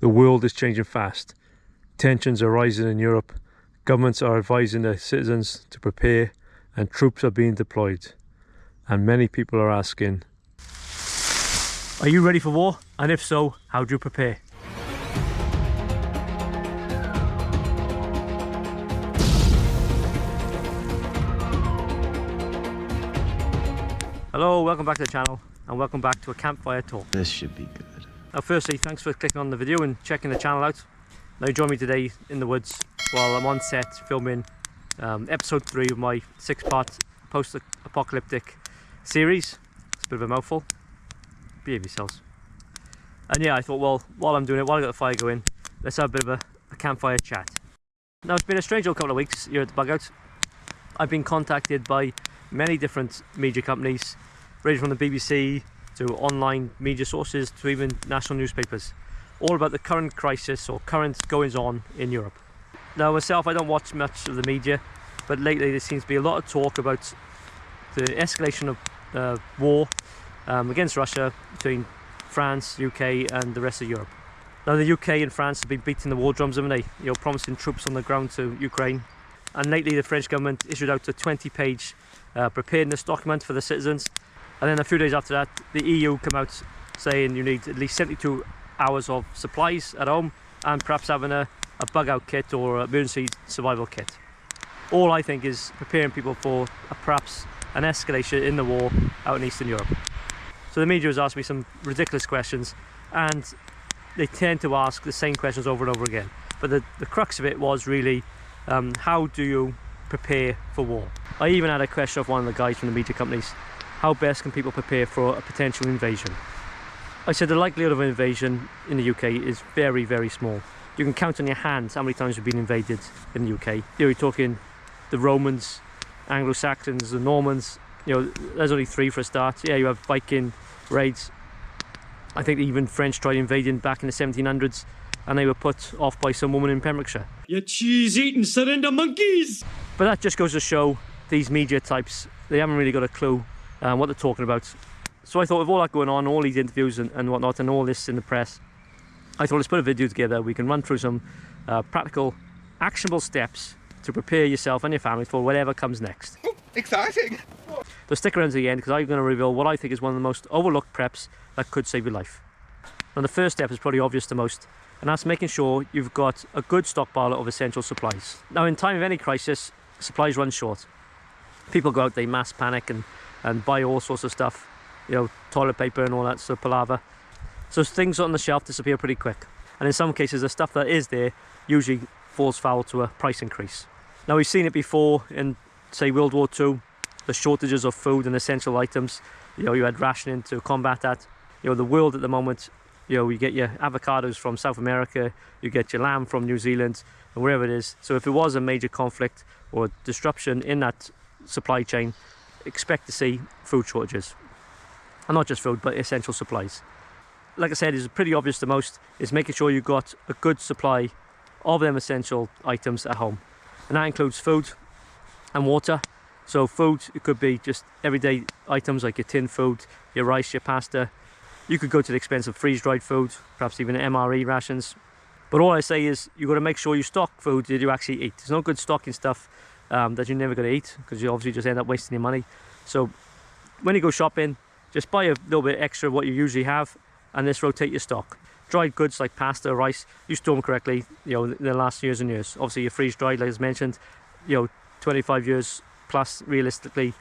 The world is changing fast. Tensions are rising in Europe. Governments are advising their citizens to prepare, and troops are being deployed. And many people are asking, are you ready for war? And if so, how do you prepare? Hello, welcome back to the channel, and welcome back to a campfire talk. This should be good. Now firstly, thanks for clicking on the video and checking the channel out. Now you join me today in the woods while I'm on set filming episode 3 of my 6-part post-apocalyptic series. It's a bit of a mouthful. Behave yourselves. And yeah, I thought, well, while I'm doing it, while I got the fire going, let's have a bit of a campfire chat. Now it's been a strange old couple of weeks here at the bugout. I've been contacted by many different media companies, ranging from the BBC to online media sources to even national newspapers, all about the current crisis or current goings on in Europe. Now myself, I don't watch much of the media, but lately there seems to be a lot of talk about the escalation of war against Russia between France, UK and the rest of Europe. Now the UK and France have been beating the war drums, haven't they? You know, promising troops on the ground to Ukraine. And lately the French government issued out a 20-page preparedness document for the citizens. And then a few days after that, the EU come out saying you need at least 72 hours of supplies at home and perhaps having a bug-out kit or an emergency survival kit. All I think is preparing people for perhaps an escalation in the war out in Eastern Europe. So the media has asked me some ridiculous questions, and they tend to ask the same questions over and over again. But the crux of it was really, how do you prepare for war? I even had a question of one of the guys from the media companies. How best can people prepare for a potential invasion? I said the likelihood of an invasion in the UK is very, very small. You can count on your hands how many times we've been invaded in the UK. You're talking the Romans, Anglo-Saxons, the Normans. You know, there's only 3 for a start. Yeah, you have Viking raids. I think even French tried invading back in the 1700s, and they were put off by some woman in Pembrokeshire. You cheese-eating surrender monkeys! But that just goes to show these media types, they haven't really got a clue what they're talking about. So I thought, with all that going on, all these interviews and whatnot, and all this in the press, I thought let's put a video together. We can run through some practical, actionable steps to prepare yourself and your family for whatever comes next. Oh, exciting! So stick around to the end, because I'm going to reveal what I think is one of the most overlooked preps that could save your life. Now the first step is probably obvious to most, and that's making sure you've got a good stockpile of essential supplies. Now in time of any crisis, supplies run short. People go out, they mass panic and buy all sorts of stuff, you know, toilet paper and all that sort of palaver. So things on the shelf disappear pretty quick. And in some cases, the stuff that is there usually falls foul to a price increase. Now we've seen it before in, say, World War II, the shortages of food and essential items. You know, you had rationing to combat that. You know, the world at the moment, you know, you get your avocados from South America, you get your lamb from New Zealand, and wherever it is. So if it was a major conflict or disruption in that supply chain, expect to see food shortages. And not just food, but essential supplies. Like I said, it's pretty obvious to most, is making sure you've got a good supply of them essential items at home. And that includes food and water. So food, it could be just everyday items like your tin food, your rice, your pasta. You could go to the expensive freeze-dried food, perhaps even MRE rations. But all I say is, you've got to make sure you stock food that you actually eat. There's no good stocking stuff that you're never going to eat, because you obviously just end up wasting your money. So when you go shopping, just buy a little bit extra of what you usually have, and just rotate your stock. Dried goods like pasta, rice, you store them correctly, you know, in the last years and years. Obviously your freeze-dried, like I mentioned, you know, 25 years plus realistically,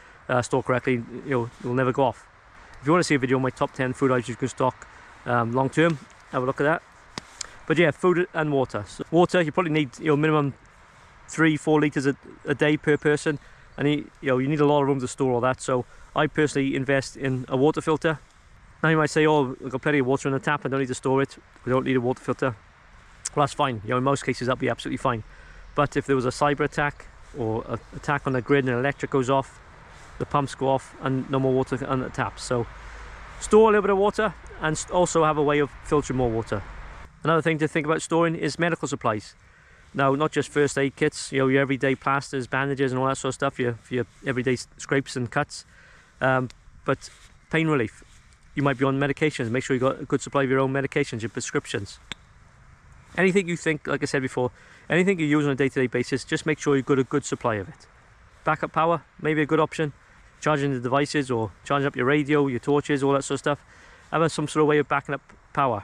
store correctly, you know, will never go off. If you want to see a video on my top 10 food items you can stock long term, have a look at that. But yeah, food and water. So water, you probably need, you know, minimum 3-4 litres a day per person, and you know, you need a lot of room to store all that. So I personally invest in a water filter. Now you might say, oh, we've got plenty of water in the tap, I don't need to store it, we don't need a water filter. Well, that's fine, you know, in most cases that'll be absolutely fine. But if there was a cyber attack or an attack on the grid and electric goes off, the pumps go off and no more water on the taps. So store a little bit of water, and also have a way of filtering more water. Another thing to think about storing is medical supplies. Now, not just first aid kits, you know, your everyday plasters, bandages and all that sort of stuff, for your everyday scrapes and cuts, but pain relief. You might be on medications, make sure you've got a good supply of your own medications, your prescriptions. Anything you think, like I said before, anything you use on a day-to-day basis, just make sure you've got a good supply of it. Backup power, maybe a good option. Charging the devices or charging up your radio, your torches, all that sort of stuff. Have some sort of way of backing up power.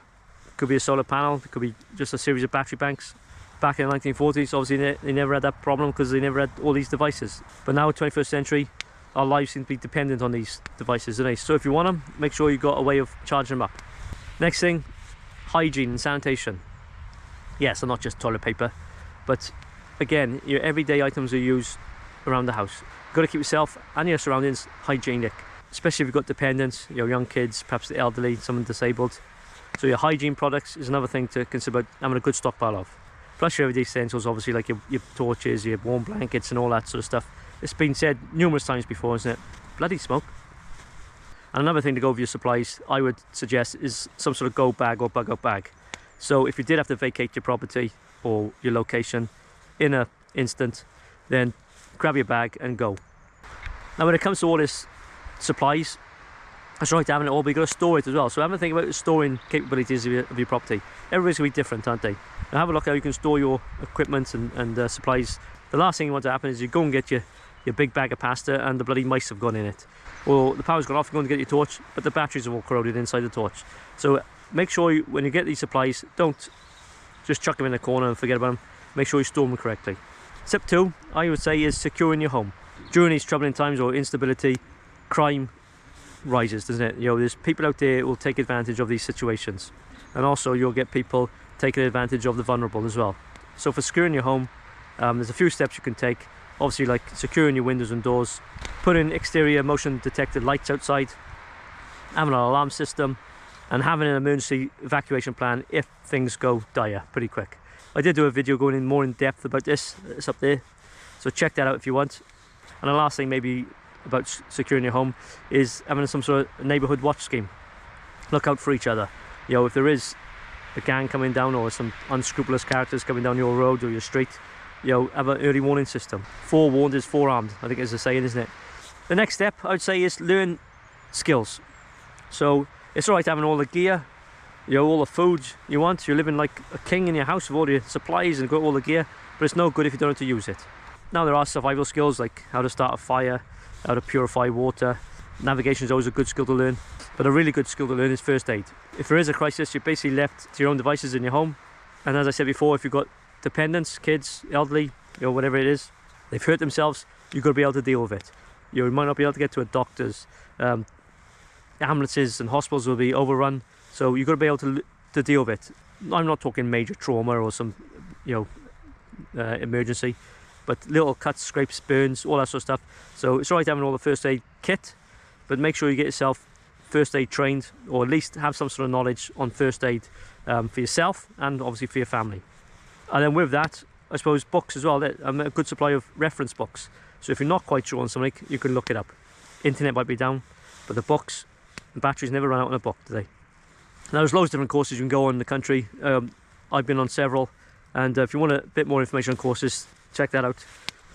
Could be a solar panel, it could be just a series of battery banks. Back in the 1940s, obviously they never had that problem because they never had all these devices. But now, 21st century, our lives seem to be dependent on these devices, don't they? So if you want them, make sure you've got a way of charging them up. Next thing, hygiene and sanitation. Yes, and not just toilet paper, but again, your everyday items you use around the house. You've got to keep yourself and your surroundings hygienic, especially if you've got dependents, young kids, perhaps the elderly, someone disabled. So your hygiene products is another thing to consider having a good stockpile of. Plus your everyday essentials, obviously, like your torches, your warm blankets and all that sort of stuff. It's been said numerous times before, isn't it? Bloody smoke. And another thing to go with your supplies, I would suggest, is some sort of go bag or bug out bag. So if you did have to vacate your property or your location in an instant, then grab your bag and go. Now when it comes to all this supplies, that's right, having it all, but you've got to store it as well. So have a think about the storing capabilities of your property. Everybody's going to be different, aren't they? Now have a look how you can store your equipment and supplies. The last thing you want to happen is you go and get your big bag of pasta and the bloody mice have gone in it. Or the power's gone off, you're going to get your torch, but the batteries are all corroded inside the torch. So make sure when you get these supplies, don't just chuck them in a corner and forget about them. Make sure you store them correctly. Step 2, I would say, is securing your home. During these troubling times or instability, crime rises, doesn't it? There's people out there who will take advantage of these situations, and also you'll get people taking advantage of the vulnerable as well. So for securing your home, there's a few steps you can take. Obviously, like securing your windows and doors, putting exterior motion detected lights outside, having an alarm system, and having an emergency evacuation plan if things go dire pretty quick. I did do a video going in more in depth about this. It's up there, so check that out if you want. And the last thing maybe about securing your home is having some sort of neighbourhood watch scheme. Look out for each other. If there is a gang coming down or some unscrupulous characters coming down your road or your street, have an early warning system. Forewarned is forearmed, I think is the saying, isn't it? The next step, I would say, is learn skills. So it's alright having all the gear, all the food you want. You're living like a king in your house with all your supplies and got all the gear, but it's no good if you don't know how to use it. Now there are survival skills like how to start a fire, how to purify water. Navigation is always a good skill to learn, but a really good skill to learn is first aid. If there is a crisis, you're basically left to your own devices in your home, and as I said before, if you've got dependents, kids, elderly, whatever it is, they've hurt themselves, you've got to be able to deal with it. You might not be able to get to a doctor's. Ambulances and hospitals will be overrun, so you've got to be able to deal with it. I'm not talking major trauma or some emergency, but little cuts, scrapes, burns, all that sort of stuff. So it's all right having all the first aid kit, but make sure you get yourself first aid trained, or at least have some sort of knowledge on first aid for yourself and obviously for your family. And then with that, I suppose books as well. A good supply of reference books. So if you're not quite sure on something, you can look it up. Internet might be down, but the books, the batteries never run out on a book, do they? Now there's loads of different courses you can go on in the country. I've been on several, and if you want a bit more information on courses, check that out.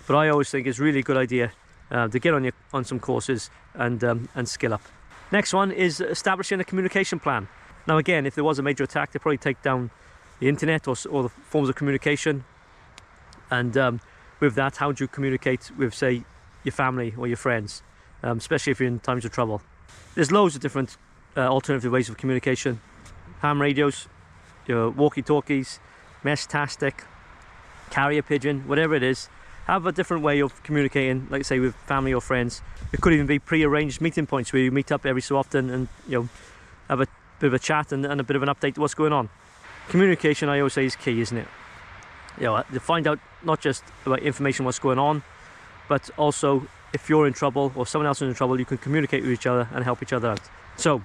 But I always think it's really a good idea to get on some courses and skill up. Next one is establishing a communication plan. Now again, if there was a major attack, they'd probably take down the internet or the forms of communication. And with that, how do you communicate with, say, your family or your friends, especially if you're in times of trouble? There's loads of different alternative ways of communication. Ham radios, your walkie-talkies, mesh-tastic, carrier pigeon, whatever it is. Have a different way of communicating, like say with family or friends. It could even be pre-arranged meeting points where you meet up every so often and have a bit of a chat and a bit of an update to what's going on. Communication, I always say, is key, isn't it? To find out not just about information, what's going on, but also if you're in trouble or someone else is in trouble, you can communicate with each other and help each other out. So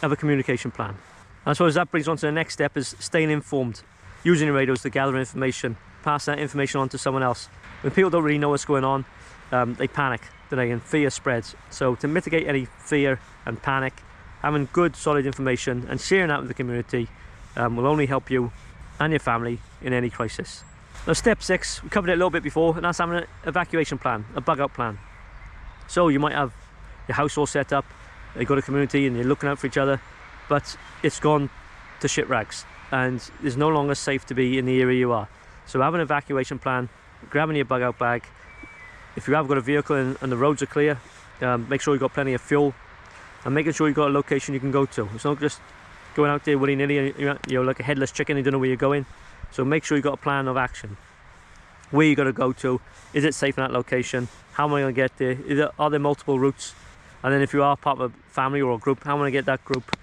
have a communication plan. And I suppose that brings on to the next step, is staying informed. Using your radios to gather information, pass that information on to someone else. When people don't really know what's going on, they panic, don't they? And fear spreads. So to mitigate any fear and panic, having good solid information and sharing that with the community will only help you and your family in any crisis. Now step 6, we covered it a little bit before, and that's having an evacuation plan, a bug out plan. So you might have your house all set up, you've got a community and you're looking out for each other, but it's gone to shit rags. and it's no longer safe to be in the area you are. So have an evacuation plan, grabbing your bug out bag. If you have got a vehicle and the roads are clear, make sure you've got plenty of fuel, and making sure you've got a location you can go to. It's not just going out there willy-nilly, you're like a headless chicken, you don't know where you're going. So make sure you've got a plan of action. Where you got to go to, is it safe in that location, how am I going to get there, are there multiple routes, and then if you are part of a family or a group, how am I going to get that group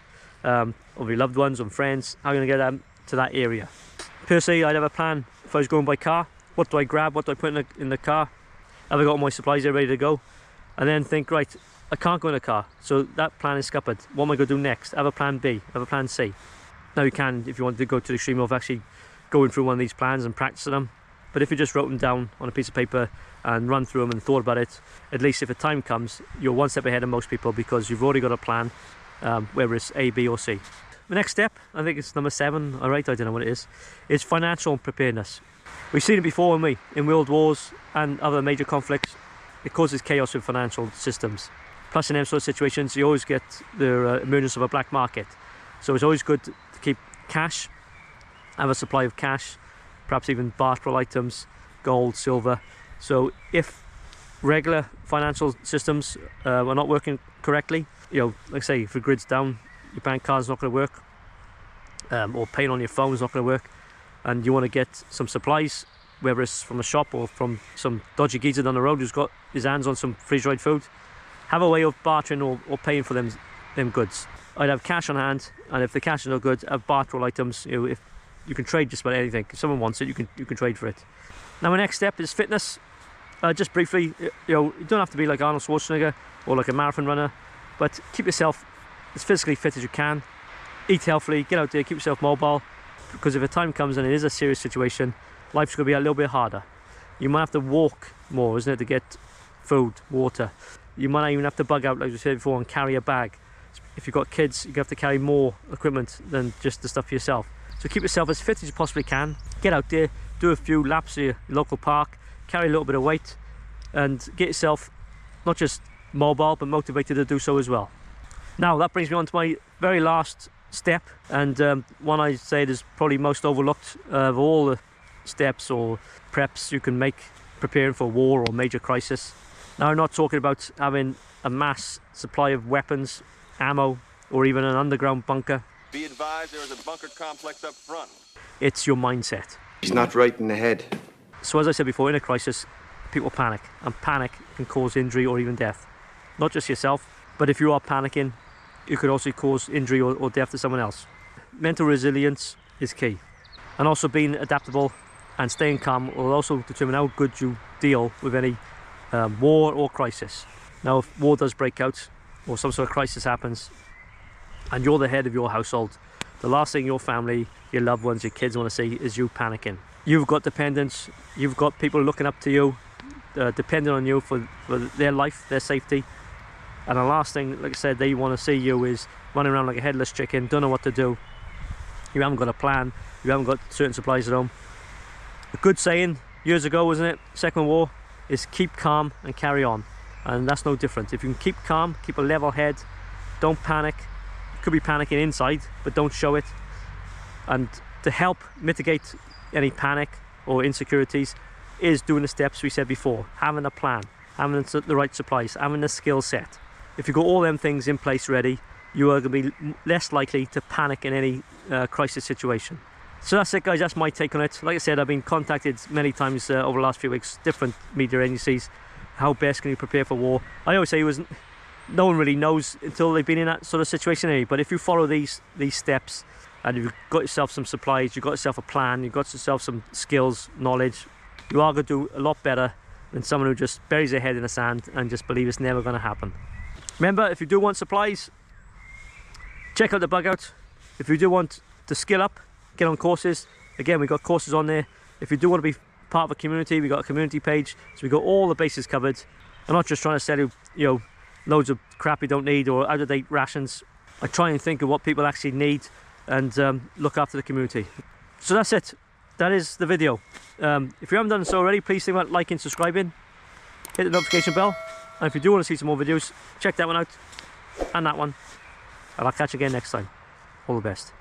of your loved ones and friends, how are you going to get them to that area. Per se, I'd have a plan. If I was going by car, what do I grab, what do I put in the car, have I got all my supplies there ready to go, and then think, right, I can't go in a car, so that plan is scuppered. What am I going to do next? Have a plan B, have a plan C. Now you can, if you want to go to the extreme of actually going through one of these plans and practicing them, but if you just wrote them down on a piece of paper and run through them and thought about it, at least if the time comes, you're one step ahead of most people because you've already got a plan, whether it's A, B or C. The next step, I think it's number 7, alright, I don't know what it is financial preparedness. We've seen it before, haven't we? In world wars and other major conflicts, it causes chaos with financial systems. Plus in them sort of situations, you always get the emergence of a black market. So it's always good to keep cash, have a supply of cash, perhaps even barterable items, gold, silver. So if regular financial systems are not working correctly, like I say, if the grid's down, your bank card's not going to work, or paying on your phone is not going to work, and you want to get some supplies, whether it's from a shop or from some dodgy geezer down the road who's got his hands on some freeze-dried food, have a way of bartering or paying for them goods. I'd have cash on hand, and if the cash is no good, have barterable items. If you can trade just about anything. If someone wants it, you can trade for it. Now my next step is fitness. Just briefly, you don't have to be like Arnold Schwarzenegger or like a marathon runner, but keep yourself as physically fit as you can. Eat healthily, get out there, keep yourself mobile, because if a time comes and it is a serious situation, life's going to be a little bit harder. You might have to walk more, isn't it, to get food, water. You might not even have to bug out, like we said before, and carry a bag. If you've got kids, you have to carry more equipment than just the stuff for yourself. So keep yourself as fit as you possibly can. Get out there, do a few laps at your local park, carry a little bit of weight, and get yourself not just mobile, but motivated to do so as well. Now that brings me on to my very last step, and one I say is probably most overlooked of all the steps or preps you can make preparing for war or major crisis. Now I'm not talking about having a mass supply of weapons, ammo, or even an underground bunker. Be advised, there is a bunker complex up front. It's your mindset. He's not right in the head. So as I said before, in a crisis, people panic, and panic can cause injury or even death. Not just yourself, but if you are panicking, you could also cause injury or death to someone else. Mental resilience is key. And also being adaptable and staying calm will also determine how good you deal with any war or crisis. Now if war does break out or some sort of crisis happens and you're the head of your household, the last thing your family, your loved ones, your kids want to see is you panicking. You've got dependents, you've got people looking up to you, depending on you for their life, their safety. And the last thing, like I said, they want to see you is running around like a headless chicken, don't know what to do. You haven't got a plan, you haven't got certain supplies at home. A good saying years ago, wasn't it, Second War, is keep calm and carry on. And that's no different. If you can keep calm, keep a level head, don't panic. You could be panicking inside, but don't show it. And to help mitigate any panic or insecurities is doing the steps we said before, having a plan, having the right supplies, having the skill set. If you've got all them things in place ready, you are going to be less likely to panic in any crisis situation. So that's it guys, that's my take on it. Like I said, I've been contacted many times over the last few weeks, different media agencies, how best can you prepare for war. I always say no one really knows until they've been in that sort of situation anyway, but if you follow these steps and you've got yourself some supplies, you've got yourself a plan, you've got yourself some skills, knowledge, you are going to do a lot better than someone who just buries their head in the sand and just believes it's never going to happen. Remember, if you do want supplies, check out the bug out. If you do want to skill up, get on courses. Again, we've got courses on there. If you do want to be part of a community, we've got a community page, so we've got all the bases covered. I'm not just trying to sell you, loads of crap you don't need or out-of-date rations. I try and think of what people actually need and look after the community. So that's it. That is the video. If you haven't done so already, please think about liking, subscribing, hit the notification bell, and if you do want to see some more videos, check that one out and that one, and I'll catch you again next time. All the best.